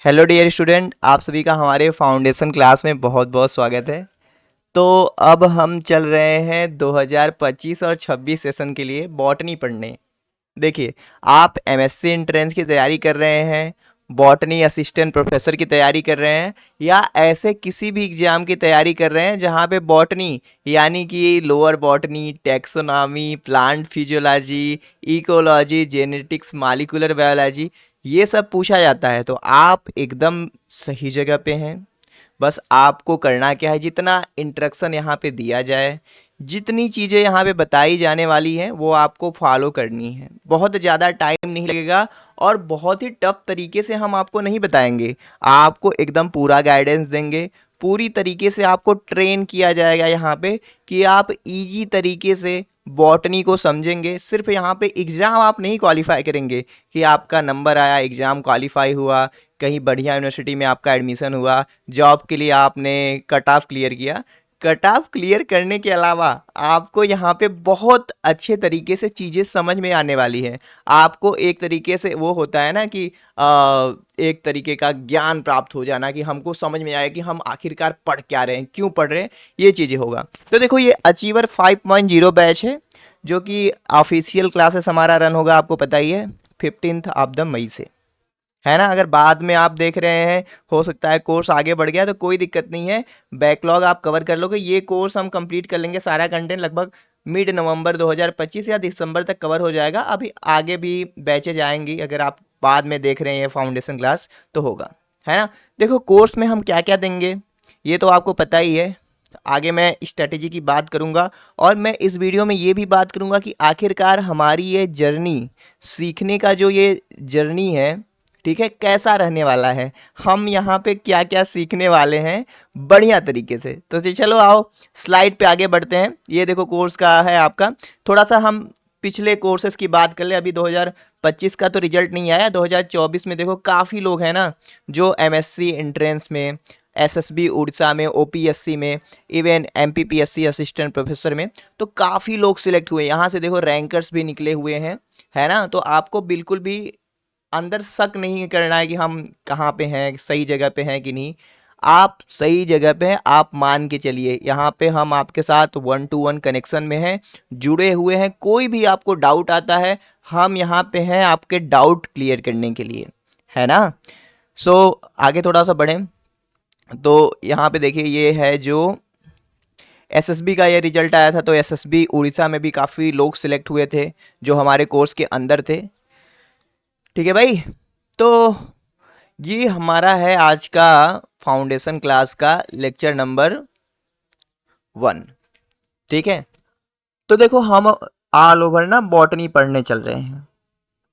Hello dear student, आप सभी का हमारे फाउंडेशन क्लास में बहुत बहुत स्वागत है। तो अब हम चल रहे हैं 2025 और 26 सेशन के लिए बॉटनी पढ़ने। देखिए, आप एमएससी एंट्रेंस की तैयारी कर रहे हैं, बॉटनी असिस्टेंट प्रोफेसर की तैयारी कर रहे हैं, या ऐसे किसी भी एग्जाम की तैयारी कर रहे हैं जहाँ पे बॉटनी यानी कि lower botany, taxonomy, plant physiology, ecology, genetics, molecular biology ये सब पूछा जाता है, तो आप एकदम सही जगह पे हैं। बस आपको करना क्या है, जितना इंस्ट्रक्शन यहाँ पे दिया जाए, जितनी चीज़ें यहाँ पे बताई जाने वाली हैं वो आपको फॉलो करनी है। बहुत ज़्यादा टाइम नहीं लगेगा और बहुत ही टफ तरीके से हम आपको नहीं बताएंगे, आपको एकदम पूरा गाइडेंस देंगे। पूरी तरीके से आपको ट्रेन किया जाएगा यहाँ पे कि आप इजी तरीके से बॉटनी को समझेंगे। सिर्फ यहाँ पे एग्ज़ाम आप नहीं क्वालिफाई करेंगे कि आपका नंबर आया, एग्ज़ाम क्वालिफाई हुआ, कहीं बढ़िया यूनिवर्सिटी में आपका एडमिशन हुआ, जॉब के लिए आपने कट ऑफ क्लियर किया। कट ऑफ क्लियर करने के अलावा आपको यहाँ पे बहुत अच्छे तरीके से चीज़ें समझ में आने वाली हैं। आपको एक तरीके से वो होता है ना कि एक तरीके का ज्ञान प्राप्त हो जाना, कि हमको समझ में आए कि हम आखिरकार पढ़ क्या रहे हैं, क्यों पढ़ रहे हैं, ये चीज़ें होगा। तो देखो, ये अचीवर 5.0 बैच है जो कि ऑफिशियल क्लासेस हमारा रन होगा, आपको पता ही है, 15 ऑफ द मई से, है ना। अगर बाद में आप देख रहे हैं, हो सकता है कोर्स आगे बढ़ गया, तो कोई दिक्कत नहीं है, बैकलॉग आप कवर कर लोगे। ये कोर्स हम कंप्लीट कर लेंगे, सारा कंटेंट लगभग मिड नवंबर 2025 या दिसंबर तक कवर हो जाएगा। अभी आगे भी बैचेज आएंगी, अगर आप बाद में देख रहे हैं फाउंडेशन क्लास तो होगा, है ना। देखो, कोर्स में हम क्या क्या देंगे ये तो आपको पता ही है। आगे मैं स्ट्रेटेजी की बात करूंगा और मैं इस वीडियो में ये भी बात करूंगा कि आखिरकार हमारी ये जर्नी, सीखने का जो ये जर्नी है, ठीक है, कैसा रहने वाला है, हम यहाँ पे क्या क्या सीखने वाले हैं बढ़िया तरीके से। तो चलो आओ स्लाइड पे आगे बढ़ते हैं। ये देखो कोर्स का है आपका। थोड़ा सा हम पिछले कोर्सेज की बात कर ले। अभी 2025 का तो रिजल्ट नहीं आया, 2024 में देखो काफ़ी लोग हैं ना जो एमएससी एंट्रेंस में, एसएसबी उड़ीसा में, ओपीएससी में, इवन एमपीपीएससी असिस्टेंट प्रोफेसर में, तो काफ़ी लोग सिलेक्ट हुए। यहाँ से देखो रैंकर्स भी निकले हुए हैं, है ना। तो आपको बिल्कुल भी अंदर शक नहीं करना है कि हम कहाँ पे हैं, सही जगह पे हैं कि नहीं। आप सही जगह पे हैं, आप मान के चलिए। यहाँ पे हम आपके साथ 1-to-1 कनेक्शन में हैं, जुड़े हुए हैं। कोई भी आपको डाउट आता है, हम यहाँ पे हैं आपके डाउट क्लियर करने के लिए, है ना। सो आगे थोड़ा सा बढ़ें तो यहाँ पे देखिए, ये है जो एसएसबी का ये रिजल्ट आया था। तो एसएसबी उड़ीसा में भी काफ़ी लोग सिलेक्ट हुए थे जो हमारे कोर्स के अंदर थे, ठीक है भाई। तो ये हमारा है आज का फाउंडेशन क्लास का लेक्चर नंबर 1, ठीक है। तो देखो, हम ऑल ओवर ना बॉटनी पढ़ने चल रहे हैं,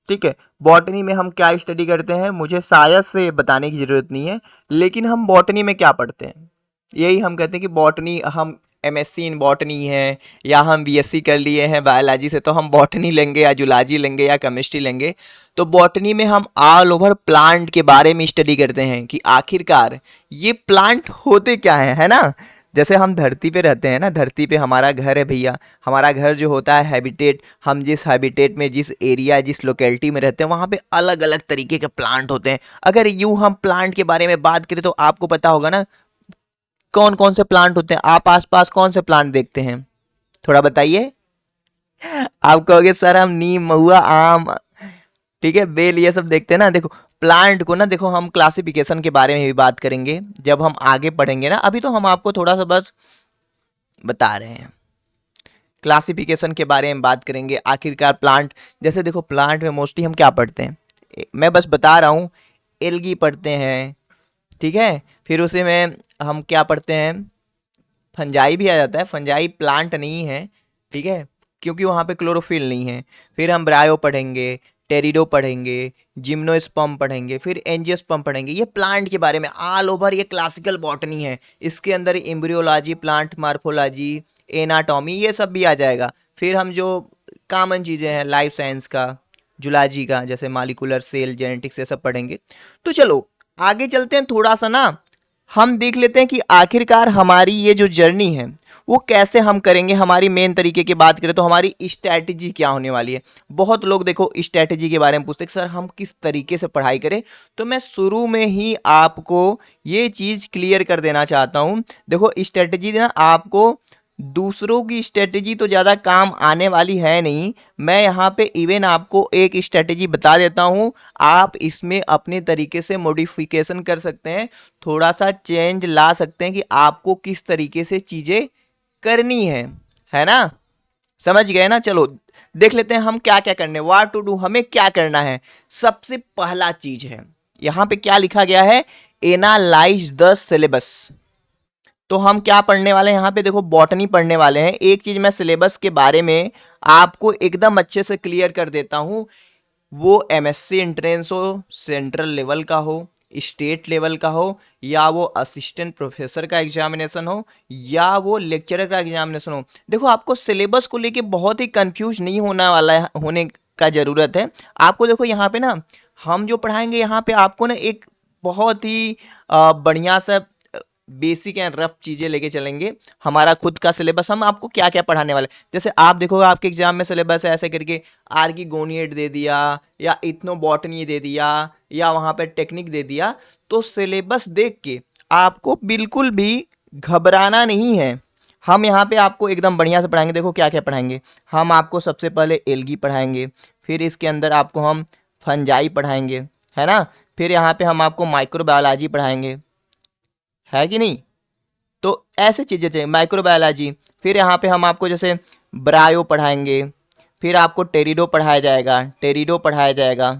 ठीक है। बॉटनी में हम क्या स्टडी करते हैं मुझे शायद से बताने की ज़रूरत नहीं है, लेकिन हम बॉटनी में क्या पढ़ते हैं यही हम कहते हैं कि बॉटनी, हम एमएससी इन बॉटनी है या हम बीएससी कर लिए हैं बायोलॉजी से, तो हम बॉटनी लेंगे या जूलॉजी लेंगे या केमिस्ट्री लेंगे। तो बॉटनी में हम ऑल ओवर प्लांट के बारे में स्टडी करते हैं कि आखिरकार ये प्लांट होते क्या है ना। जैसे हम धरती पे रहते हैं ना, धरती पे हमारा घर है भैया। हमारा घर जो होता है हैबिटेट, हम जिस हैबिटेट में, जिस एरिया, जिस लोकेलिटी में रहते हैं, वहाँ पे अलग अलग तरीके के प्लांट होते हैं। अगर यूँ हम प्लांट के बारे में बात करें तो आपको पता होगा ना कौन कौन से प्लांट होते हैं। आप आसपास कौन से प्लांट देखते हैं, थोड़ा बताइए। आप कहोगे सर हम नीम, महुआ, आम, ठीक है, बेल, ये सब देखते हैं ना। देखो प्लांट को ना, देखो हम क्लासिफिकेशन के बारे में भी बात करेंगे जब हम आगे पढ़ेंगे ना। अभी तो हम आपको थोड़ा सा बस बता रहे हैं, क्लासिफिकेशन के बारे में बात करेंगे। आखिरकार प्लांट, जैसे देखो प्लांट में मोस्टली हम क्या पढ़ते हैं, मैं बस बता रहा हूँ। एल्गी पढ़ते हैं, ठीक है। फिर उसी में हम क्या पढ़ते हैं, फंजाई भी आ जाता है। फंजाई प्लांट नहीं है, ठीक है, क्योंकि वहाँ पे क्लोरोफिल नहीं है। फिर हम ब्रायो पढ़ेंगे, टेरिडो पढ़ेंगे, जिम्नोस्पर्म पढ़ेंगे, फिर एंजियोस्पर्म पढ़ेंगे। ये प्लांट के बारे में ऑल ओवर, ये क्लासिकल बॉटनी है। इसके अंदर एम्ब्रियोलॉजी, प्लांट मार्फोलॉजी, एनाटॉमी, ये सब भी आ जाएगा। फिर हम जो कॉमन चीज़ें हैं लाइफ साइंस का, जूलॉजी का, जैसे मॉलिक्यूलर, सेल, जेनेटिक्स, ये सब पढ़ेंगे। तो चलो आगे चलते हैं थोड़ा सा ना, हम देख लेते हैं कि आखिरकार हमारी ये जो जर्नी है वो कैसे हम करेंगे। हमारी मेन तरीके की बात करें तो हमारी स्ट्रैटेजी क्या होने वाली है। बहुत लोग देखो स्ट्रैटेजी के बारे में पूछते हैं कि सर हम किस तरीके से पढ़ाई करें, तो मैं शुरू में ही आपको ये चीज़ क्लियर कर देना चाहता हूँ। देखो स्ट्रैटेजी ना आपको दूसरों की स्ट्रेटेजी तो ज़्यादा काम आने वाली है नहीं। मैं यहाँ पे इवन आपको एक स्ट्रेटेजी बता देता हूँ, आप इसमें अपने तरीके से मॉडिफिकेशन कर सकते हैं, थोड़ा सा चेंज ला सकते हैं कि आपको किस तरीके से चीज़ें करनी है ना। समझ गए ना। चलो देख लेते हैं हम क्या क्या करने, व्हाट टू डू, हमें क्या करना है। सबसे पहला चीज है यहाँ पे क्या लिखा गया है, एनालाइज द सिलेबस। तो हम क्या पढ़ने वाले हैं यहाँ पे, देखो बॉटनी पढ़ने वाले हैं। एक चीज मैं सिलेबस के बारे में आपको एकदम अच्छे से क्लियर कर देता हूँ, वो एमएससी एंट्रेंस हो, सेंट्रल लेवल का हो, स्टेट लेवल का हो, या वो असिस्टेंट प्रोफेसर का एग्जामिनेशन हो, या वो लेक्चरर का एग्जामिनेशन हो। देखो आपको सिलेबस को लेके बहुत ही कंफ्यूज नहीं होना वाला है, होने का ज़रूरत है आपको। देखो यहाँ पे ना हम जो पढ़ाएंगे यहाँ पे आपको ना एक बहुत ही बढ़िया सा बेसिक एंड रफ चीज़ें लेके चलेंगे। हमारा खुद का सिलेबस, हम आपको क्या क्या पढ़ाने वाले, जैसे आप देखोगे आपके एग्जाम में सिलेबस है ऐसे करके आर्किगोनिएट दे दिया, या इथनो बॉटनी दे दिया, या वहाँ पे टेक्निक दे दिया। तो सिलेबस देख के आपको बिल्कुल भी घबराना नहीं है। हम यहाँ पे आपको एकदम बढ़िया से पढ़ाएंगे। देखो क्या क्या पढ़ाएंगे, हम आपको सबसे पहले एल्गी पढ़ाएंगे, फिर इसके अंदर आपको हम फंजाई पढ़ाएंगे, है ना। फिर यहाँ पे हम आपको माइक्रोबायोलॉजी पढ़ाएंगे, है कि नहीं। तो ऐसे चीज़ें चाहिए, माइक्रोबायोलॉजी। फिर यहाँ पे हम आपको जैसे ब्रायो पढ़ाएंगे, फिर आपको टेरिडो पढ़ाया जाएगा, टेरिडो पढ़ाया जाएगा।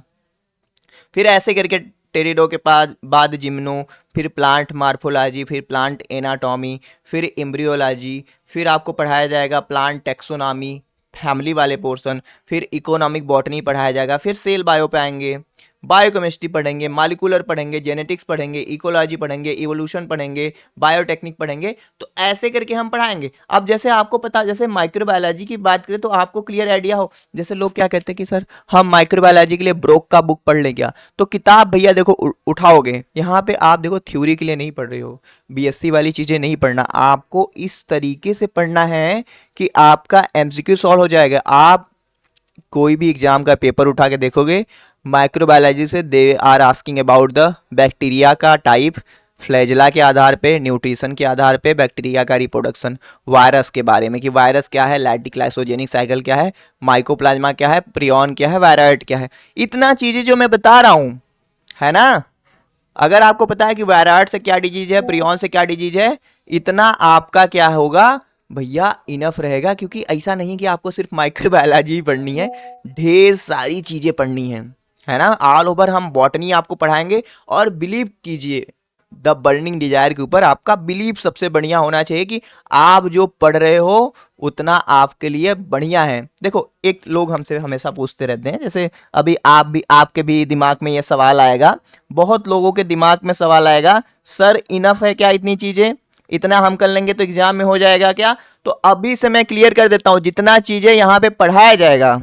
फिर ऐसे करके टेरिडो के बाद जिम्नो, फिर प्लांट मार्फोलॉजी, फिर प्लांट एनाटॉमी, फिर एम्ब्रियोलॉजी, फिर आपको पढ़ाया जाएगा प्लांट टेक्सोनॉमी, फैमिली वाले पोर्शन। फिर इकोनॉमिक बॉटनी पढ़ाया जाएगा। फिर सेल बायो पे आएंगे, बायोकेमिस्ट्री पढ़ेंगे, मॉलिक्यूलर पढ़ेंगे, जेनेटिक्स पढ़ेंगे, इकोलॉजी पढ़ेंगे, इवोल्यूशन पढ़ेंगे, बायोटेक्निक पढ़ेंगे। तो ऐसे करके हम पढ़ाएंगे। अब जैसे आपको पता, जैसे माइक्रोबायोलॉजी की बात करें तो आपको क्लियर आइडिया हो। जैसे लोग क्या कहते हैं कि सर हम माइक्रोबायोलॉजी के लिए ब्रोक का बुक पढ़ लें क्या, तो किताब भैया देखो उठाओगे यहाँ पे, आप देखो थ्योरी के लिए नहीं पढ़ रहे हो, बीएससी वाली चीज़ें नहीं पढ़ना, आपको इस तरीके से पढ़ना है कि आपका एमसीक्यू सॉल्व हो जाएगा। आप कोई भी एग्जाम का पेपर उठा के देखोगे, माइक्रोबायोलॉजी से they are asking about the bacteria का टाइप, फ्लैजेला के आधार पे, न्यूट्रिशन के आधार पे बैक्टीरिया का रिप्रोडक्शन, वायरस के बारे में कि वायरस क्या है, लैक्टिक लाइसोजेनिक साइकिल क्या है, माइकोप्लाज्मा क्या है, प्रियॉन क्या है, वायराइड क्या है। इतना चीज़ें जो मैं बता रहा हूँ, है ना। अगर आपको पता है कि वायराइड से क्या डिजीज है, प्रियॉन से क्या डिजीज है, इतना आपका क्या होगा भैया, इनफ रहेगा। क्योंकि ऐसा नहीं कि आपको सिर्फ माइक्रोबायोलॉजी ही पढ़नी है, ढेर सारी चीज़ें पढ़नी है ना। ऑल ओवर हम बॉटनी आपको पढ़ाएंगे। और बिलीव कीजिए, द बर्निंग डिजायर के ऊपर आपका बिलीव सबसे बढ़िया होना चाहिए कि आप जो पढ़ रहे हो उतना आपके लिए बढ़िया है। देखो एक लोग हमसे हमेशा पूछते रहते हैं, जैसे अभी आप भी, आपके भी दिमाग में ये सवाल आएगा, बहुत लोगों के दिमाग में सवाल आएगा, सर इनफ है क्या इतनी चीज़ें, इतना हम कर लेंगे तो एग्जाम में हो जाएगा क्या। तो अभी से मैं क्लियर कर देता हूँ, जितना चीज़ें यहाँ पे पढ़ाया जाएगा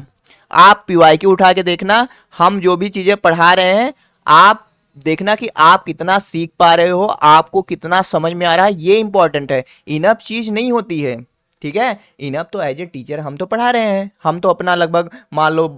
आप पीवाईक्यू उठा के देखना, हम जो भी चीज़ें पढ़ा रहे हैं आप देखना कि आप कितना सीख पा रहे हो, आपको कितना समझ में आ रहा है, ये इंपॉर्टेंट है। इनफ चीज़ नहीं होती है, ठीक है। इनफ तो एज ए टीचर हम तो पढ़ा रहे हैं, हम तो अपना लगभग मान लो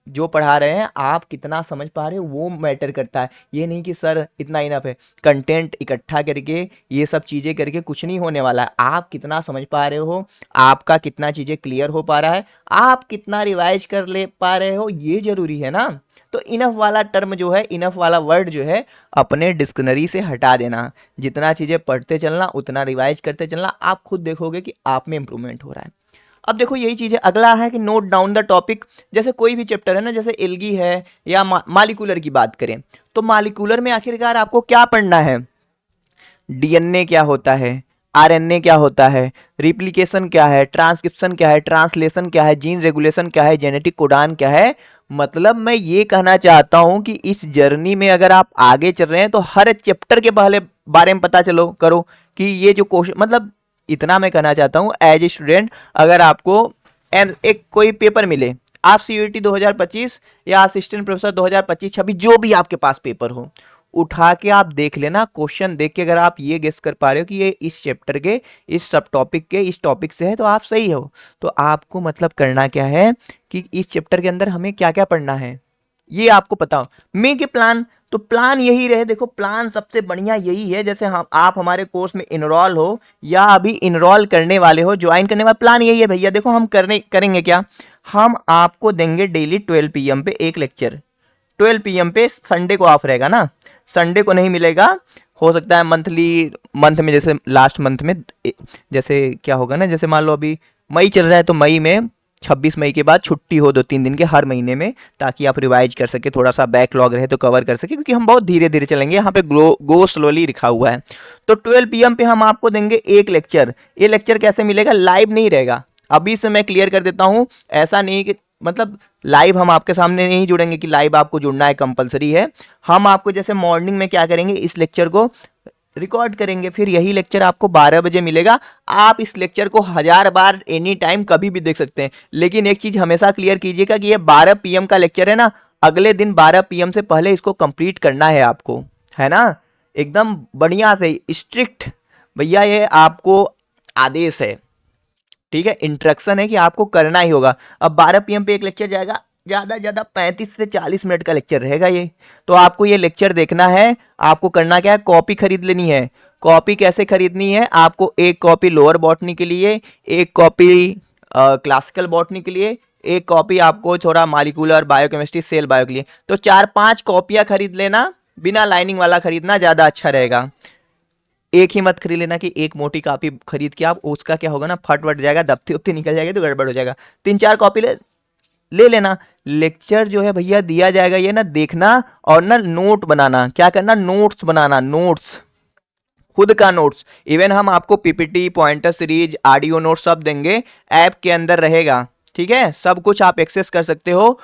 जो पढ़ा रहे हैं, आप कितना समझ पा रहे हो वो मैटर करता है। ये नहीं कि सर इतना इनफ है, कंटेंट इकट्ठा करके ये सब चीज़ें करके कुछ नहीं होने वाला है। आप कितना समझ पा रहे हो, आपका कितना चीज़ें क्लियर हो पा रहा है, आप कितना रिवाइज कर ले पा रहे हो, ये जरूरी है ना। तो इनफ वाला टर्म जो है, इनफ वाला वर्ड जो है, अपने डिक्शनरी से हटा देना। जितना चीज़ें पढ़ते चलना, उतना रिवाइज करते चलना, आप खुद देखोगे कि आप में इंप्रूवमेंट हो रहा है। अब देखो यही चीज़ है, अगला है कि नोट डाउन द टॉपिक। जैसे कोई भी चैप्टर है ना, जैसे एल्गी है या मालिकुलर की बात करें, तो मालिकुलर में आखिरकार आपको क्या पढ़ना है, डीएनए क्या होता है, आरएनए क्या होता है, रिप्लिकेशन क्या है, ट्रांसक्रिप्शन क्या है, ट्रांसलेशन क्या है, जीन रेगुलेशन क्या है, जेनेटिक कोडान क्या है। मतलब मैं ये कहना चाहता हूं कि इस जर्नी में अगर आप आगे चल रहे हैं तो हर चैप्टर के पहले बारे में पता चलो करो कि ये जो क्वेश्चन, मतलब इतना मैं कहना चाहता हूं एज ए स्टूडेंट, अगर आपको एक कोई पेपर मिले, आप सीयूईटी 2025 या असिस्टेंट प्रोफेसर 2025-26 जो भी आपके पास पेपर हो, उठा के आप देख लेना, क्वेश्चन देख के अगर आप ये गेस कर पा रहे हो कि ये इस चैप्टर के इस सब टॉपिक के इस टॉपिक से है तो आप सही हो। तो आपको मतलब करना क्या है कि इस चैप्टर के अंदर हमें क्या क्या पढ़ना है ये आपको पता हो। मे के प्लान, तो प्लान यही रहे, देखो प्लान सबसे बढ़िया यही है, जैसे हम आप हमारे कोर्स में इनरोल हो या अभी इनरोल करने वाले हो, ज्वाइन करने वाले, प्लान यही है भैया। देखो हम करेंगे क्या, हम आपको देंगे डेली 12 PM पे एक लेक्चर। 12 PM पे संडे को ऑफ रहेगा ना, संडे को नहीं मिलेगा, हो सकता है मंथ में जैसे लास्ट मंथ में जैसे क्या होगा ना, जैसे मान लो अभी मई चल रहा है तो मई में 26 मई के बाद छुट्टी हो 2-3 दिन के हर महीने में, ताकि आप रिवाइज कर सके, थोड़ा सा बैकलॉग रहे तो कवर कर सके, क्योंकि हम बहुत धीरे धीरे चलेंगे, यहाँ पे गो स्लोली लिखा हुआ है। तो 12 PM पे हम आपको देंगे एक लेक्चर। ये लेक्चर कैसे मिलेगा, लाइव नहीं रहेगा, अभी से मैं क्लियर कर देता हूँ। ऐसा नहीं कि मतलब लाइव हम आपके सामने नहीं जुड़ेंगे कि लाइव आपको जुड़ना है कंपलसरी है। हम आपको जैसे मॉर्निंग में क्या करेंगे, इस लेक्चर को रिकॉर्ड करेंगे, फिर यही लेक्चर आपको 12 बजे मिलेगा। आप इस लेक्चर को 1000 बार एनी टाइम कभी भी देख सकते हैं, लेकिन एक चीज हमेशा क्लियर कीजिएगा कि ये 12 PM का लेक्चर है ना, अगले दिन 12 PM से पहले इसको कंप्लीट करना है आपको, है ना, एकदम बढ़िया से स्ट्रिक्ट भैया, ये आपको आदेश है, ठीक है, इंस्ट्रक्शन है कि आपको करना ही होगा। अब 12 PM पे एक लेक्चर जाएगा, ज़्यादा ज़्यादा 35 से 40 मिनट का लेक्चर रहेगा ये, तो आपको ये लेक्चर देखना है। आपको करना क्या है, कॉपी खरीद लेनी है। कॉपी कैसे खरीदनी है, आपको एक कॉपी लोअर बॉटनी के लिए, एक कॉपी क्लासिकल बॉटनी के लिए, एक कॉपी आपको थोड़ा मालिकुलर बायोकेमिस्ट्री सेल बायो के लिए, तो 4-5 कॉपियाँ खरीद लेना, बिना लाइनिंग वाला खरीदना ज़्यादा अच्छा रहेगा। एक ही मत खरीद लेना कि एक मोटी कॉपी खरीद के आप, उसका क्या होगा ना, फट वट जाएगा, दफ्ती उफ्ती निकल जाएगी तो गड़बड़ हो जाएगा। 3-4 कॉपी ले लेना। लेक्चर जो है भैया दिया जाएगा, ये ना देखना और ना नोट बनाना, क्या करना, नोट्स बनाना, नोट्स, खुद का नोट्स। इवन हम आपको PPT, pointer series, audio notes सब देंगे, ऐप के अंदर रहेगा, ठीक है, सब कुछ आप एक्सेस कर सकते हो।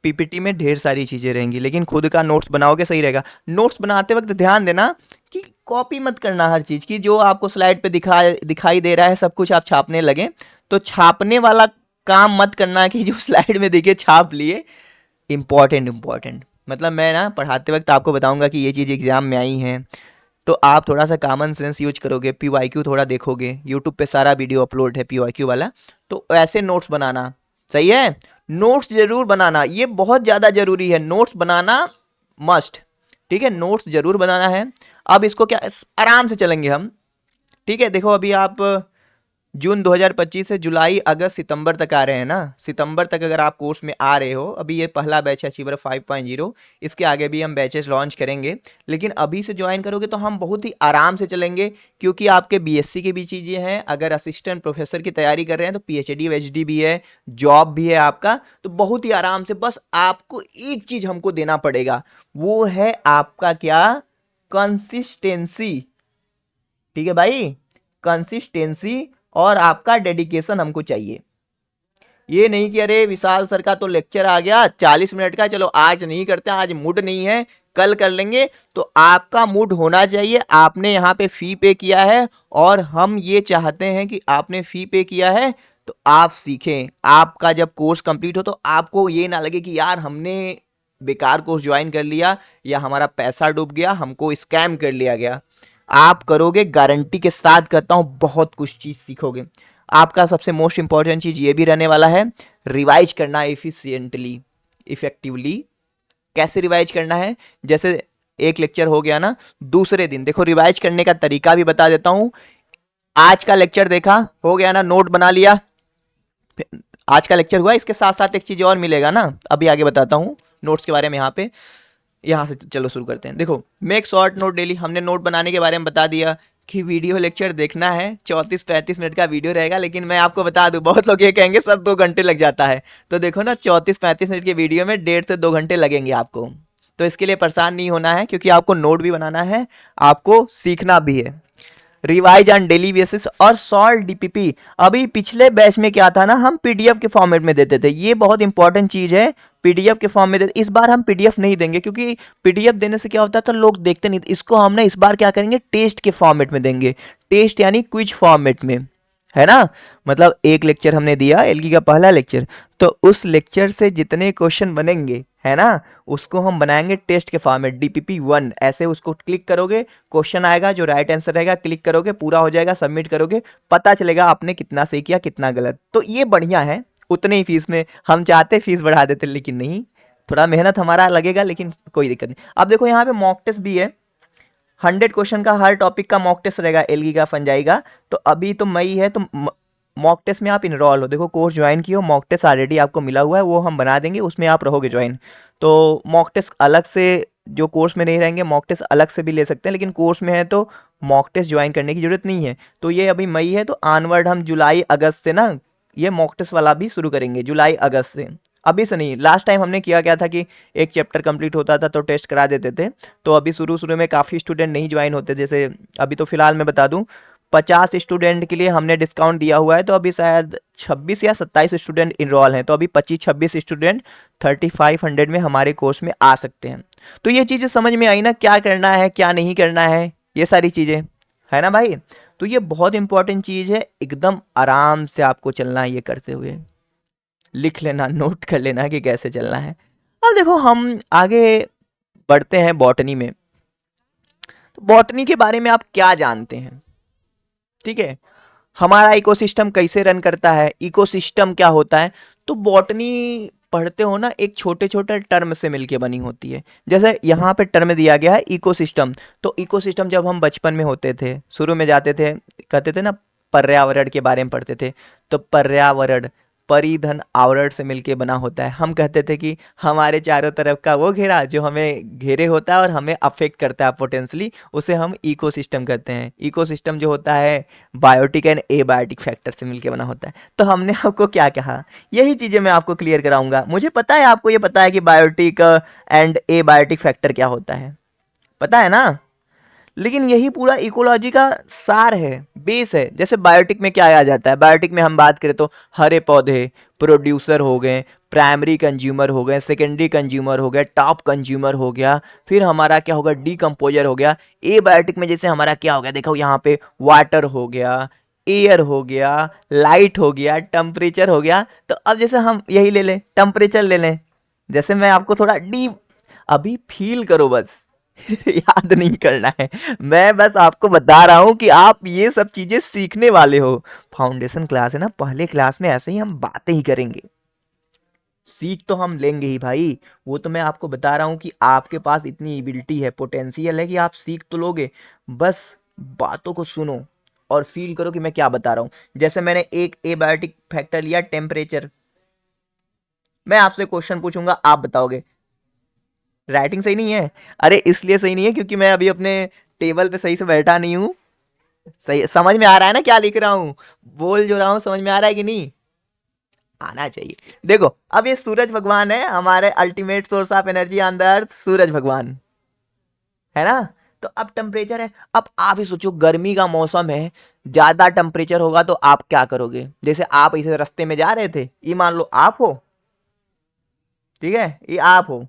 पीपीटी में ढेर सारी चीजें रहेंगी, लेकिन खुद का नोट्स बनाओगे सही रहेगा। नोट्स बनाते वक्त ध्यान देना कि कॉपी मत करना हर चीज की, जो आपको स्लाइड पे दिखाई दे रहा है सब कुछ आप छापने लगे, तो छापने वाला काम मत करना कि जो स्लाइड में दिखे छाप लिए। इंपॉर्टेंट मतलब मैं ना पढ़ाते वक्त आपको बताऊंगा कि ये चीज़ एग्जाम में आई हैं, तो आप थोड़ा सा कॉमन सेंस यूज करोगे, पीवाईक्यू थोड़ा देखोगे, यूट्यूब पे सारा वीडियो अपलोड है पीवाईक्यू वाला, तो ऐसे नोट्स बनाना, सही है। नोट्स जरूर बनाना, ये बहुत ज़्यादा जरूरी है, नोट्स बनाना मस्ट, ठीक है, नोट्स जरूर बनाना है। अब इसको क्या आराम से चलेंगे हम, ठीक है। देखो अभी आप जून 2025 से जुलाई अगस्त सितंबर तक आ रहे हैं ना, सितंबर तक अगर आप कोर्स में आ रहे हो, अभी ये पहला बैच है अचीवर 5.0, इसके आगे भी हम बैचेस लॉन्च करेंगे, लेकिन अभी से ज्वाइन करोगे तो हम बहुत ही आराम से चलेंगे, क्योंकि आपके बीएससी की भी चीज़ें हैं, अगर असिस्टेंट प्रोफेसर की तैयारी कर रहे हैं तो पीएचडी वेचडी भी है, जॉब भी है आपका, तो बहुत ही आराम से। बस आपको एक चीज़ हमको देना पड़ेगा, वो है आपका क्या, कंसिस्टेंसी, ठीक है भाई, कंसिस्टेंसी और आपका डेडिकेशन हमको चाहिए। ये नहीं कि अरे विशाल सर का तो लेक्चर आ गया 40 मिनट का, चलो आज नहीं करते, आज मूड नहीं है, कल कर लेंगे। तो आपका मूड होना चाहिए, आपने यहाँ पे फी पे किया है और हम ये चाहते हैं कि आपने फी पे किया है तो आप सीखें। आपका जब कोर्स कंप्लीट हो तो आपको ये ना लगे कि यार हमने बेकार कोर्स ज्वाइन कर लिया या हमारा पैसा डूब गया, हमको स्कैम कर लिया गया। आप करोगे, गारंटी के साथ कहता हूं, बहुत कुछ चीज सीखोगे। आपका सबसे मोस्ट इंपॉर्टेंट चीज ये भी रहने वाला है, रिवाइज करना एफिशिएंटली, इफेक्टिवली। कैसे रिवाइज करना है, जैसे एक लेक्चर हो गया ना, दूसरे दिन देखो रिवाइज करने का तरीका भी बता देता हूं। आज का लेक्चर देखा, हो गया ना, नोट बना लिया, आज का लेक्चर हुआ, इसके साथ साथ एक चीज और मिलेगा ना, अभी आगे बताता हूं नोट्स के बारे में। यहाँ से चलो शुरू करते हैं। देखो मेक शॉर्ट नोट डेली, हमने नोट बनाने के बारे में बता दिया कि वीडियो लेक्चर देखना है, 34-35 मिनट का वीडियो रहेगा, लेकिन मैं आपको बता दूं बहुत लोग ये कहेंगे सर 2 घंटे लग जाता है, तो देखो ना 34-35 मिनट के वीडियो में 1.5 से 2 घंटे लगेंगे आपको। तो इसके लिए परेशान नहीं होना है, क्योंकि आपको नोट भी बनाना है, आपको सीखना भी है। रिवाइज ऑन डेली बेसिस और सॉल्व डीपीपी। अभी पिछले बैच में क्या था ना, हम पीडीएफ के फॉर्मेट में देते थे, ये बहुत इंपॉर्टेंट चीज है, पीडीएफ के फॉर्म में देते। इस बार हम पीडीएफ नहीं देंगे, क्योंकि पीडीएफ देने से क्या होता था, लोग देखते नहीं। इसको हमने इस बार क्या करेंगे, टेस्ट के फॉर्मेट में देंगे, टेस्ट यानी क्विज फॉर्मेट में। है ना। मतलब एक लेक्चर हमने दिया, एलगी का पहला लेक्चर, तो उस लेक्चर से जितने क्वेश्चन बनेंगे, है ना, उसको हम बनाएंगे टेस्ट के फॉर्मेट DPP1। ऐसे उसको क्लिक करोगे, क्वेश्चन आएगा, जो राइट आंसर रहेगा क्लिक करोगे, पूरा हो जाएगा, सबमिट करोगे, पता चलेगा आपने कितना सही किया कितना गलत। तो ये बढ़िया है, उतने ही फीस में। हम चाहते फीस बढ़ा देते, लेकिन नहीं, थोड़ा मेहनत हमारा लगेगा, लेकिन कोई दिक्कत नहीं। अब देखो यहाँ पे मॉक टेस्ट भी है, 100 क्वेश्चन का हर टॉपिक का मॉक टेस्ट रहेगा, एलगी का फंजाई का। तो अभी तो मई है, तो मॉक टेस्ट में आप इनरोल हो, देखो कोर्स ज्वाइन किए हो, मॉक टेस्ट ऑलरेडी आपको मिला हुआ है, वो हम बना देंगे, उसमें आप रहोगे ज्वाइन। तो मॉक टेस्ट अलग से, जो कोर्स में नहीं रहेंगे मॉक टेस्ट अलग से भी ले सकते हैं, लेकिन कोर्स में है तो मॉक टेस्ट ज्वाइन करने की जरूरत नहीं है। तो ये अभी मई है, तो ऑनवर्ड हम जुलाई अगस्त से ना ये मॉक टेस्ट वाला भी शुरू करेंगे, जुलाई अगस्त से, अभी से नहीं। लास्ट टाइम हमने किया क्या था कि एक चैप्टर कंप्लीट होता था तो टेस्ट करा देते थे, तो अभी शुरू शुरू में काफ़ी स्टूडेंट नहीं ज्वाइन होते। जैसे अभी तो फिलहाल मैं बता दूं, 50 स्टूडेंट के लिए हमने डिस्काउंट दिया हुआ है, तो अभी शायद 26 या 27 स्टूडेंट इनरोल हैं, तो अभी 25-26 स्टूडेंट 3500 में हमारे कोर्स में आ सकते हैं। तो ये चीज़ें समझ में आई ना, क्या करना है क्या नहीं करना है, ये सारी चीज़ें, है ना भाई। तो ये बहुत इंपॉर्टेंट चीज़ है, एकदम आराम से आपको चलना है, ये करते हुए लिख लेना, नोट कर लेना कि कैसे चलना है। अब देखो हम आगे बढ़ते हैं बॉटनी में। तो बॉटनी के बारे में आप क्या जानते हैं, ठीक है, हमारा इकोसिस्टम कैसे रन करता है, इकोसिस्टम क्या होता है। तो बॉटनी पढ़ते हो ना, एक छोटे छोटे टर्म से मिलके बनी होती है। जैसे यहाँ पे टर्म दिया गया है इकोसिस्टम, तो इकोसिस्टम जब हम बचपन में होते थे, शुरू में जाते थे, कहते थे ना पर्यावरण के बारे में पढ़ते थे, तो पर्यावरण परिधन आवरण से मिलके बना होता है। हम कहते थे कि हमारे चारों तरफ का वो घेरा जो हमें घेरे होता है और हमें अफेक्ट करता है पोटेंशली, उसे हम इकोसिस्टम कहते हैं। इकोसिस्टम जो होता है बायोटिक एंड एबायोटिक फैक्टर से मिलके बना होता है। तो हमने आपको क्या कहा, यही चीज़ें मैं आपको क्लियर कराऊंगा। मुझे पता है आपको ये पता है कि बायोटिक एंड एबायोटिक फैक्टर क्या होता है, पता है ना, लेकिन यही पूरा इकोलॉजी का सार है, बेस है। जैसे बायोटिक में क्या आ जाता है, बायोटिक में हम बात करें तो हरे पौधे प्रोड्यूसर हो गए, प्राइमरी कंज्यूमर हो गए, सेकेंडरी कंज्यूमर हो गया, टॉप कंज्यूमर हो गया, फिर हमारा क्या होगा डीकम्पोजर हो गया। ए बायोटिक में जैसे हमारा क्या हो गया, देखो यहाँ पे वाटर हो गया, एयर हो गया, लाइट हो गया, टेम्परेचर हो गया। तो अब जैसे हम यही ले लें, टेम्परेचर ले लें, जैसे मैं आपको थोड़ा डीप अभी फील करो बस, याद नहीं करना है, मैं बस आपको बता रहा हूं कि आप ये सब चीजें सीखने वाले हो। फाउंडेशन क्लास है ना, पहले क्लास में ऐसे ही हम बातें ही करेंगे, सीख तो हम लेंगे ही भाई। वो तो मैं आपको बता रहा हूं कि आपके पास इतनी एबिलिटी है, पोटेंशियल है कि आप सीख तो लोगे, बस बातों को सुनो और फील करो कि मैं क्या बता रहा हूं। जैसे मैंने एक एबायोटिक फैक्टर लिया टेम्परेचर, मैं आपसे क्वेश्चन पूछूंगा, आप बताओगे। राइटिंग सही नहीं है, अरे इसलिए सही नहीं है क्योंकि मैं अभी अपने टेबल पे सही से बैठा नहीं हूँ। सही समझ में आ रहा है ना क्या लिख रहा हूँ, बोल जो रहा हूँ समझ में आ रहा है कि नहीं, आना चाहिए। देखो अब ये सूरज भगवान है, हमारे ultimate source of energy on the earth सूरज भगवान, है ना। तो अब टेम्परेचर है, अब आप ही सोचो गर्मी का मौसम है, ज्यादा टेम्परेचर होगा तो आप क्या करोगे। जैसे आप इसे रास्ते में जा रहे थे, ये मान लो आप हो, ठीक है, ये आप हो,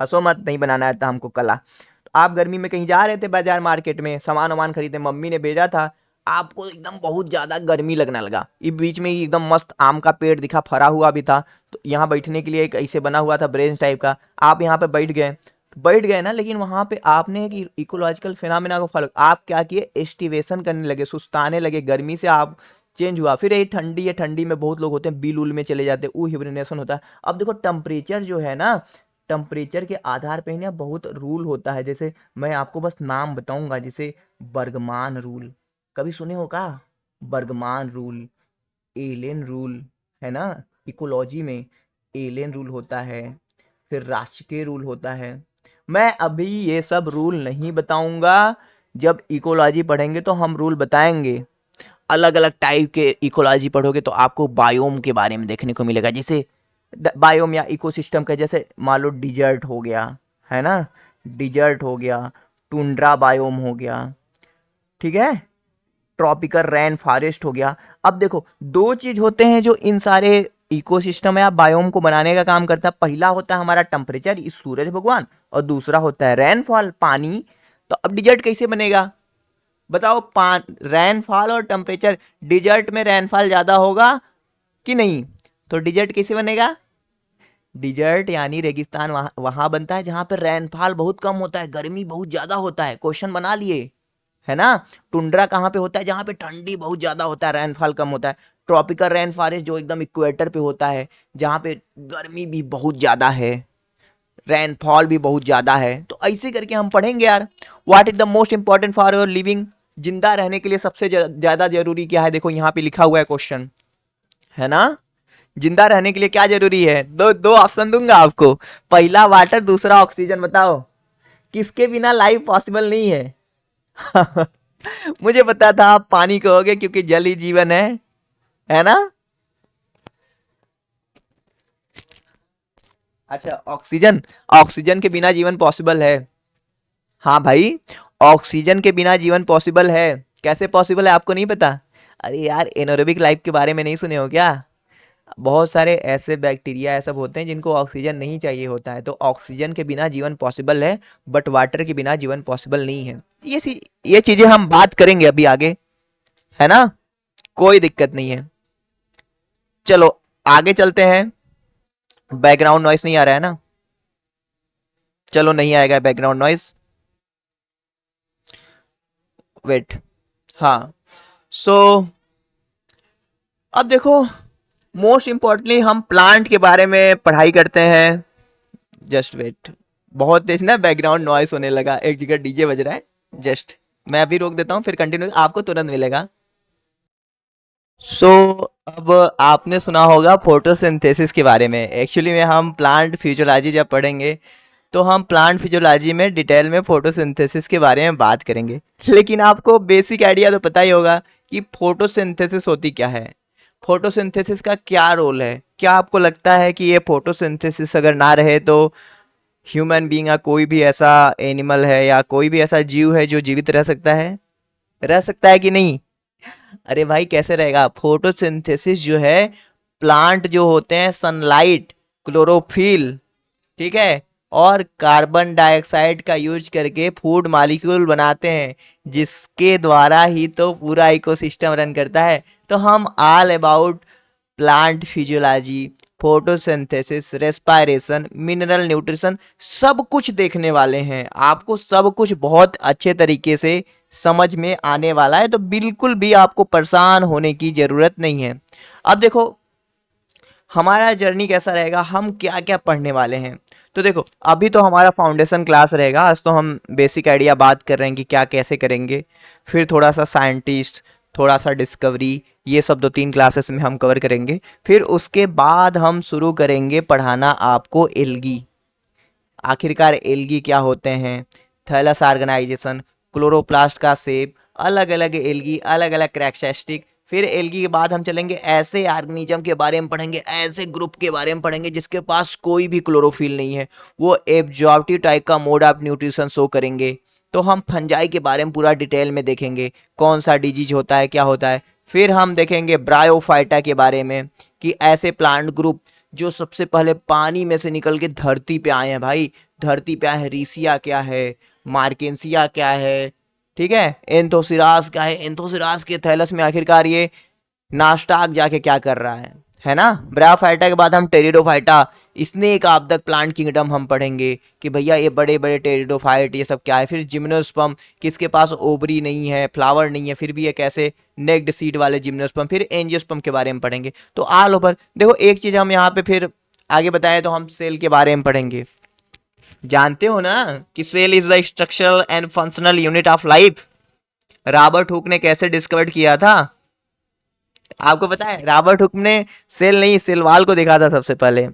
हंसो मत, नहीं बनाना आता हमको कला। तो आप गर्मी में कहीं जा रहे थे बाजार मार्केट में सामान वामान खरीदने, मम्मी ने भेजा था, आपको एकदम बहुत ज्यादा गर्मी लगने लगा। इस बीच में ही एकदम मस्त आम का पेड़ दिखा, फरा हुआ भी था, तो यहाँ बैठने के लिए एक ऐसे बना हुआ था ब्रेंच टाइप का, आप यहाँ पे बैठ गए ना, लेकिन वहां पे आपने एक इकोलॉजिकल फिनोमेना को फॉलो, आप क्या किए, एस्टिवेशन करने लगे, सुस्ताने लगे, गर्मी से आप चेंज हुआ। फिर ये ठंडी है, ठंडी में बहुत लोग होते हैं बिल उल में चले जाते हैं, वो हिबरनेशन होता है। अब देखो टेम्परेचर जो है ना, टेम्परेचर के आधार पे ही ना बहुत रूल होता है। जैसे मैं आपको बस नाम बताऊंगा, जैसे बर्गमान रूल, कभी सुने हो का, बर्गमान रूल, एलेन रूल, है ना, इकोलॉजी में एलेन रूल होता है, फिर राष्ट्रीय रूल होता है। मैं अभी ये सब रूल नहीं बताऊंगा, जब इकोलॉजी पढ़ेंगे तो हम रूल बताएंगे। अलग अलग टाइप के इकोलॉजी पढ़ोगे तो आपको बायोम के बारे में देखने को मिलेगा। जैसे बायोम या इकोसिस्टम का, जैसे मान लो डिजर्ट हो गया, है ना, डिजर्ट हो गया, टुंड्रा बायोम हो गया, ठीक है, ट्रॉपिकल रेन फॉरेस्ट हो गया। अब देखो दो चीज होते हैं जो इन सारे इकोसिस्टम या बायोम को बनाने का काम करता है। पहला होता है हमारा टेम्परेचर, इस सूरज भगवान, और दूसरा होता है रेनफॉल, पानी। तो अब डिजर्ट कैसे बनेगा, बताओ, रेनफॉल और टेम्परेचर, डिजर्ट में रेनफॉल ज्यादा होगा कि नहीं? तो डिजर्ट कैसे बनेगा? डिजर्ट यानी रेगिस्तान वहां वहां बनता है जहां पर रेनफॉल बहुत कम होता है, गर्मी बहुत ज्यादा होता है। क्वेश्चन बना लिए, है ना। टुंड्रा कहाँ पे होता है? जहां पे ठंडी बहुत ज्यादा होता है, रेनफॉल कम होता है। ट्रॉपिकल रेन फॉरेस्ट जो एकदम इक्वेटर पे होता है, जहां पे गर्मी भी बहुत ज्यादा है, रेनफॉल भी बहुत ज्यादा है। तो ऐसे करके हम पढ़ेंगे यार। What is the most important for your living? जिंदा रहने के लिए सबसे ज्यादा जरूरी क्या है? देखो यहाँ पे लिखा हुआ है क्वेश्चन, है ना। जिंदा रहने के लिए क्या जरूरी है? दो दो ऑप्शन दूंगा आपको। पहला वाटर, दूसरा ऑक्सीजन। बताओ किसके बिना लाइफ पॉसिबल नहीं है? मुझे पता था आप पानी कहोगे क्योंकि जल ही जीवन है ना। अच्छा, ऑक्सीजन, ऑक्सीजन के बिना जीवन पॉसिबल है। हाँ भाई, ऑक्सीजन के बिना जीवन पॉसिबल है। कैसे पॉसिबल है आपको नहीं पता? अरे यार, एनोरेबिक लाइफ के बारे में नहीं सुने हो क्या? बहुत सारे ऐसे बैक्टीरिया ऐसा होते हैं जिनको ऑक्सीजन नहीं चाहिए होता है, तो ऑक्सीजन के बिना जीवन पॉसिबल है, बट वाटर के बिना जीवन पॉसिबल नहीं है। ये चीजें हम बात करेंगे अभी आगे, है ना। कोई दिक्कत नहीं है। चलो आगे चलते हैं। बैकग्राउंड नॉइस नहीं आ रहा है ना? चलो नहीं आएगा बैकग्राउंड नॉइस। वेट, हाँ। सो अब देखो, मोस्ट इम्पोर्टेंटली हम प्लांट के बारे में पढ़ाई करते हैं। जस्ट वेट, बहुत तेज ना बैकग्राउंड नॉइस होने लगा, एक जगह डीजे बज रहा है। जस्ट मैं अभी रोक देता हूँ, फिर कंटिन्यू आपको तुरंत मिलेगा। सो अब आपने सुना होगा फोटोसिंथेसिस के बारे में। एक्चुअली में हम प्लांट फिजियोलॉजी जब पढ़ेंगे तो हम प्लांट फिजियोलॉजी में डिटेल में फोटोसिंथेसिस के बारे में बात करेंगे। लेकिन आपको बेसिक आइडिया तो पता ही होगा कि फोटोसिंथेसिस होती क्या है, फोटोसिंथेसिस का क्या रोल है। क्या आपको लगता है कि ये फोटोसिंथेसिस अगर ना रहे तो ह्यूमन बीइंग या कोई भी ऐसा एनिमल है या कोई भी ऐसा जीव है जो जीवित रह सकता है? रह सकता है कि नहीं? अरे भाई कैसे रहेगा? फोटोसिंथेसिस जो है, प्लांट जो होते हैं सनलाइट, क्लोरोफिल, ठीक है, और कार्बन डाइऑक्साइड का यूज करके फूड मॉलिक्यूल बनाते हैं, जिसके द्वारा ही तो पूरा इकोसिस्टम रन करता है। तो हम all about plant physiology, photosynthesis, respiration, mineral nutrition, सब कुछ देखने वाले हैं। आपको सब कुछ बहुत अच्छे तरीके से समझ में आने वाला है, तो बिल्कुल भी आपको परेशान होने की जरूरत नहीं है। अब देखो हमारा जर्नी कैसा रहेगा, हम क्या क्या पढ़ने वाले हैं। तो देखो अभी तो हमारा फाउंडेशन क्लास रहेगा, आज तो हम बेसिक आइडिया बात कर रहे हैं कि क्या कैसे करेंगे। फिर थोड़ा सा साइंटिस्ट, थोड़ा सा डिस्कवरी, ये सब 2-3 क्लासेस में हम कवर करेंगे। फिर उसके बाद हम शुरू करेंगे पढ़ाना आपको एल्गी। आखिरकार एल्गी क्या होते हैं, थैलस ऑर्गेनाइजेशन, क्लोरोप्लास्ट का शेप, अलग अलग एल्गी, अलग अलग कैरेक्टरिस्टिक। फिर एल्गी के बाद हम चलेंगे ऐसे ऑर्गेनिज्म के बारे में पढ़ेंगे, ऐसे ग्रुप के बारे में पढ़ेंगे जिसके पास कोई भी क्लोरोफिल नहीं है, वो एब्जॉर्प्टिव टाइप का मोड ऑफ न्यूट्रिशन शो करेंगे। तो हम फंजाई के बारे में पूरा डिटेल में देखेंगे, कौन सा डिजीज होता है, क्या होता है। फिर हम देखेंगे ब्रायोफाइटा के बारे में, कि ऐसे प्लांट ग्रुप जो सबसे पहले पानी में से निकल के धरती पे आए हैं। भाई धरती पे आए हैं, रीसिया क्या है, मार्केंसिया क्या है, ठीक है, एंथोसिरास क्या है, एंथोसिरास के थैलस में आखिरकार ये नास्टाक जाके क्या कर रहा है ना। ब्रायोफाइटा के बाद हम pteridophyta, snake of the plant kingdom हम पढ़ेंगे कि भैया ये बड़े बड़े टेरिडोफाइट ये सब क्या है। फिर जिम्नोस्पर्म, किसके पास ओवरी नहीं है, फ्लावर नहीं है, फिर भी ये कैसे, नेक्ड सीड वाले जिम्नोस्पर्म। फिर एंजियोस्पर्म के बारे में पढ़ेंगे। तो ऑल ओवर देखो एक चीज हम यहाँ पे फिर आगे बताएं तो हम सेल के बारे में पढ़ेंगे। जानते हो ना कि cell is the structural and functional unit of life. Robert Hooke ने कैसे डिस्कवर किया था? आपको पता है? रॉबर्ट हुक ने सेल नहीं, सेल वाल को देखा था सबसे पहले।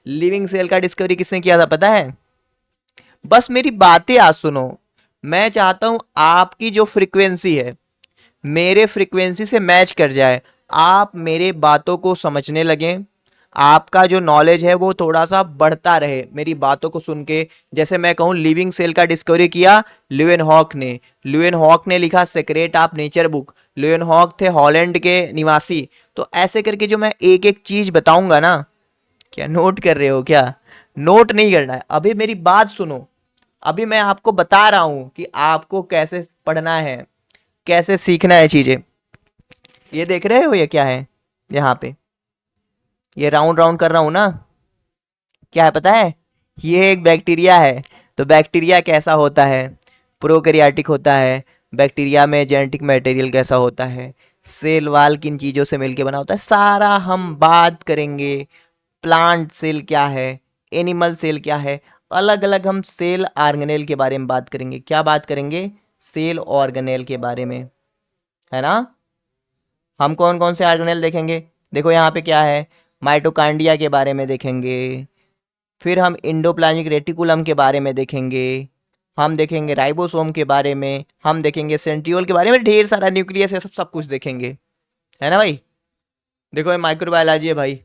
लिविंग सेल का डिस्कवरी किसने किया था पता है? बस मेरी बातें आज सुनो। मैं चाहता हूं आपकी जो फ्रीक्वेंसी है मेरे फ्रीक्वेंसी से मैच कर जाए, आप मेरे बातों को समझने लगें, आपका जो नॉलेज है वो थोड़ा सा बढ़ता रहे मेरी बातों को सुन के। जैसे मैं कहूँ लिविंग सेल का डिस्कवरी किया ल्यूएन हॉक ने लिखा secret of nature book. Leeuwenhoek थे हॉलैंड के निवासी। तो ऐसे करके जो मैं एक एक चीज बताऊंगा ना, क्या नोट कर रहे हो क्या? नोट नहीं करना है, अभी मेरी बात सुनो। अभी मैं आपको बता रहा हूं कि आपको कैसे पढ़ना है। कैसे सीखना है चीजें। ये देख रहे हो ये क्या है, यहाँ पे ये राउंड राउंड कर रहा हूं ना, क्या है पता है, ये एक बैक्टीरिया है। तो बैक्टीरिया कैसा होता है, प्रोकैरियोटिक होता है। बैक्टीरिया में जेनेटिक मटेरियल कैसा होता है, सेल वाल किन चीज़ों से मिलके बना होता है, सारा हम बात करेंगे। प्लांट सेल क्या है, एनिमल सेल क्या है, अलग अलग हम सेल ऑर्गेनेल के बारे में बात करेंगे। क्या बात करेंगे, सेल ऑर्गेनेल के बारे में, है ना। हम कौन कौन से ऑर्गेनेल देखेंगे, देखो यहाँ पे क्या है, माइटोकांड्रिया के बारे में देखेंगे, फिर हम इंडोप्लाज्मिक रेटिकुलम के बारे में देखेंगे, हम देखेंगे राइबोसोम के बारे में, हम देखेंगे सेंट्रियोल के बारे में, ढेर सारा न्यूक्लियस है, सब सब कुछ देखेंगे, है ना भाई। देखो ये माइक्रोबायोलॉजी है भाई।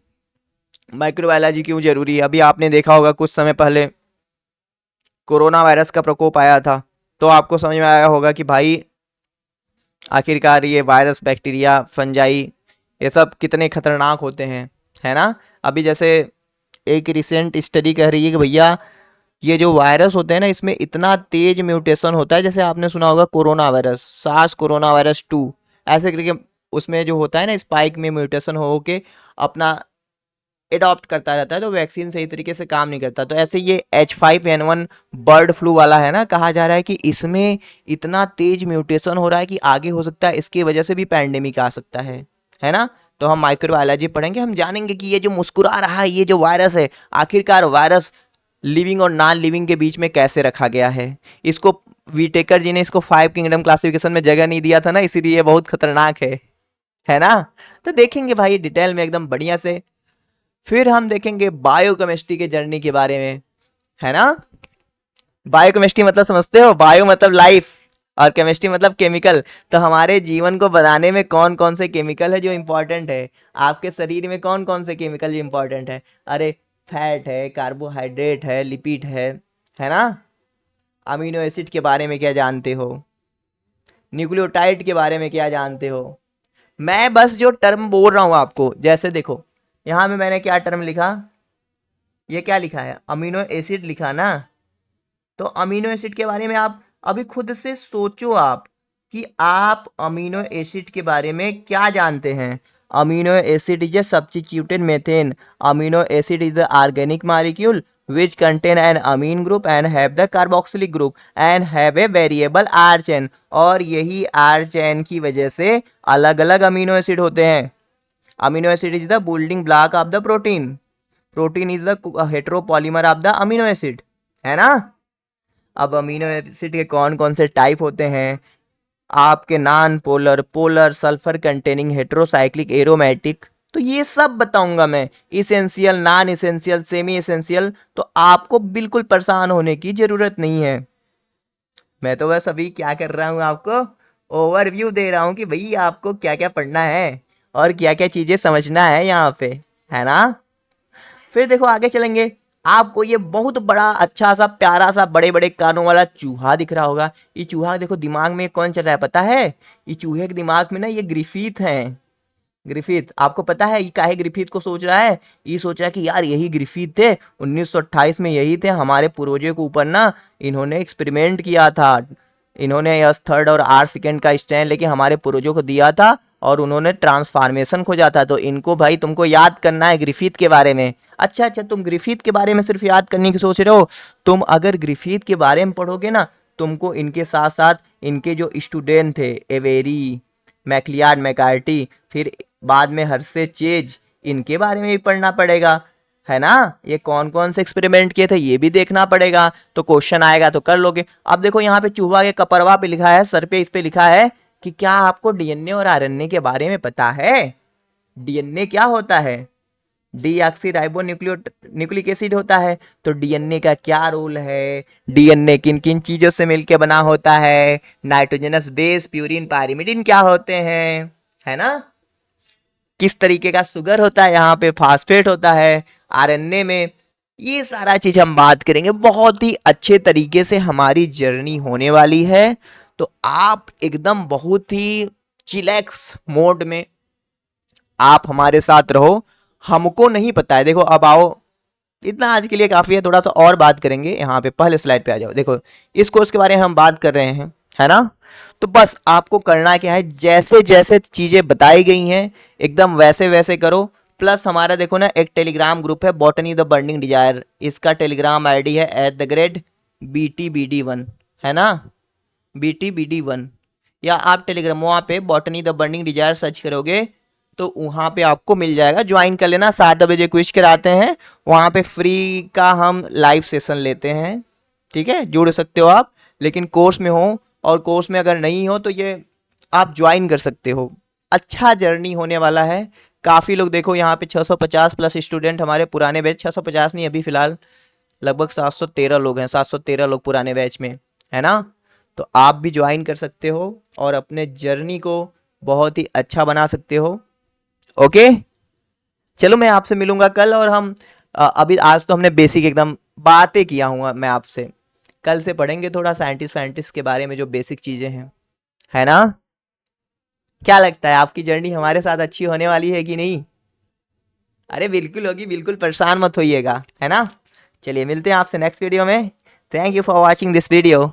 माइक्रोबायोलॉजी क्यों जरूरी है, अभी आपने देखा होगा कुछ समय पहले कोरोना वायरस का प्रकोप आया था, तो आपको समझ में आया होगा कि भाई आखिरकार ये वायरस, बैक्टीरिया, फंजाई, ये सब कितने खतरनाक होते हैं, है ना। अभी जैसे एक रिसेंट स्टडी कह रही है कि भैया ये जो वायरस होते हैं ना, इसमें इतना तेज म्यूटेशन होता है, जैसे आपने सुना होगा corona virus, SARS corona virus 2, ऐसे करके उसमें जो होता है ना, स्पाइक में म्यूटेशन हो के अपना एडॉप्ट करता रहता है, तो वैक्सीन सही तरीके से काम नहीं करता। तो ऐसे ये H5N1 बर्ड फ्लू वाला है ना, कहा जा रहा है कि इसमें इतना तेज म्यूटेशन हो रहा है कि आगे हो सकता है इसकी वजह से भी पैंडेमिक आ सकता है ना। तो हम माइक्रोबायोलॉजी पढ़ेंगे, हम जानेंगे कि ये जो मुस्कुरा रहा है ये जो वायरस है, आखिरकार वायरस लिविंग और नॉन लिविंग के बीच में कैसे रखा गया है। इसको वीटेकर जी ने इसको 5 किंगडम क्लासिफिकेशन में जगह नहीं दिया था ना, इसीलिए ये बहुत खतरनाक है ना। तो देखेंगे भाई डिटेल में एकदम बढ़िया से। फिर हम देखेंगे बायोकेमिस्ट्री के जर्नी के बारे में, है ना। बायोकेमिस्ट्री मतलब समझते हो, बायो मतलब लाइफ और केमिस्ट्री मतलब केमिकल। तो हमारे जीवन को बनाने में कौन कौन से केमिकल है जो इंपॉर्टेंट है, आपके शरीर में कौन कौन से केमिकल जो इंपॉर्टेंट है। अरे फैट है, कार्बोहाइड्रेट है, लिपिड है ना। अमीनो एसिड के बारे में क्या जानते हो, न्यूक्लियोटाइड के बारे में क्या जानते हो। मैं बस जो टर्म बोल रहा हूँ आपको, जैसे देखो यहाँ में मैंने क्या टर्म लिखा, ये क्या लिखा है, अमीनो एसिड लिखा ना। तो अमीनो एसिड के बारे में आप अभी खुद से सोचो आप कि आप अमीनो एसिड के बारे में क्या जानते हैं। Amino acid is a substituted methane. Amino acid is the organic molecule which contain an amine group and have the carboxylic group and have a variable R chain। और यही R chain की वजह से अलग अलग अमीनो एसिड होते हैं। Amino acid is the building block of the protein. Protein is the heteropolymer of the amino acid, है ना। अब अमीनो एसिड के कौन कौन से टाइप होते हैं, आपके non polar, polar, sulphur containing, heterocyclic, aromatic, तो ये सब बताऊंगा मैं। Essential, non essential, semi essential, तो आपको बिल्कुल परेशान होने की जरूरत नहीं है। मैं तो बस अभी क्या कर रहा हूँ, आपको ओवरव्यू दे रहा हूँ कि भाई आपको क्या क्या पढ़ना है और क्या क्या चीजें समझना है यहाँ पे, है ना। फिर देखो आगे चलेंगे, आपको ये बहुत बड़ा अच्छा सा प्यारा सा बड़े बड़े कानों वाला चूहा दिख रहा होगा। ये चूहा देखो दिमाग में कौन चल रहा है पता है, ये चूहे के दिमाग में ना ये ग्रिफिथ है। ग्रिफिथ आपको पता है ये काहे ग्रिफिथ को सोच रहा है, ये सोच रहा है कि यार यही ग्रिफिथ थे 1928 में, यही थे हमारे पूर्वजों के ऊपर ना इन्होंने एक्सपेरिमेंट किया था। इन्होंने यस थर्ड और आर सेकेंड का स्टैंड लेके हमारे पूर्वजों को दिया था और उन्होंने ट्रांसफॉर्मेशन खोजा था। तो इनको भाई तुमको याद करना है ग्रिफिथ के बारे में। अच्छा अच्छा, तुम ग्रिफिथ के बारे में सिर्फ याद करने की सोच रहे हो, तुम अगर ग्रिफिथ के बारे में पढ़ोगे ना, तुमको इनके साथ साथ इनके जो स्टूडेंट थे एवेरी, मैक्लियार्ड, मैकार्टी, फिर बाद में हर्षे चेज, इनके बारे में भी पढ़ना पड़ेगा, है ना। ये कौन कौन से एक्सपेरिमेंट किए थे ये भी देखना पड़ेगा, तो क्वेश्चन आएगा तो कर लोगे। अब देखो यहाँ पे चूहा के कपरवा पे लिखा है, सर पे इस पे लिखा है कि क्या आपको डीएनए और आरएनए के बारे में पता है। डीएनए क्या होता है, डीऑक्सी राइबो न्यूक्लिक एसिड होता है। तो डीएनए का क्या रोल है, डीएनए किन किन चीजों से मिलकर बना होता है, नाइट्रोजनस बेस, प्यूरिन, पायरिमिडिन क्या होते हैं, है ना। किस तरीके का शुगर होता है, यहाँ पे फास्फेट होता है आरएनए में। ये सारा चीज हम बात करेंगे, बहुत ही अच्छे तरीके से हमारी जर्नी होने वाली है। तो आप एकदम बहुत ही चिलैक्स मोड में आप हमारे साथ रहो। हमको नहीं पता है, देखो अब आओ, इतना आज के लिए काफी है, थोड़ा सा और बात करेंगे। यहाँ पे पहले स्लाइड पे आ जाओ, देखो इस कोर्स के बारे में हम बात कर रहे हैं। है ना। तो बस आपको करना क्या है, जैसे जैसे चीजें बताई गई हैं एकदम वैसे वैसे करो। प्लस हमारा देखो ना एक टेलीग्राम ग्रुप है बॉटनी द बर्निंग डिजायर, इसका टेलीग्राम आईडी है @BTBD1, है ना, BTBD1। या आप टेलीग्राम वहाँ पे botany the burning desire search करोगे तो वहाँ पे आपको मिल जाएगा, ज्वाइन कर लेना। 7 बजे क्विज कराते हैं, वहाँ पे फ्री का हम लाइव सेशन लेते हैं, ठीक है, जुड़ सकते हो आप। लेकिन कोर्स में हो और कोर्स में अगर नहीं हो तो ये आप ज्वाइन कर सकते हो। अच्छा जर्नी होने वाला है। काफ़ी लोग देखो यहाँ पे 650 प्लस स्टूडेंट हमारे पुराने बैच, 650 नहीं अभी फिलहाल लगभग 713 लोग हैं, 713 लोग पुराने बैच में, है ना। तो आप भी ज्वाइन कर सकते हो और अपने जर्नी को बहुत ही अच्छा बना सकते हो। ओके, चलो मैं आपसे मिलूंगा कल और हम अभी आज तो हमने बेसिक एकदम बातें किया हूँ मैं आपसे, कल से पढ़ेंगे थोड़ा साइंटिस्ट साइंटिस्ट के बारे में जो बेसिक चीजें हैं, है ना। क्या लगता है आपकी जर्नी हमारे साथ अच्छी होने वाली है कि नहीं? अरे बिल्कुल होगी, बिल्कुल परेशान मत होइएगा, है ना। चलिए मिलते हैं आपसे नेक्स्ट वीडियो में। Thank you for watching this video.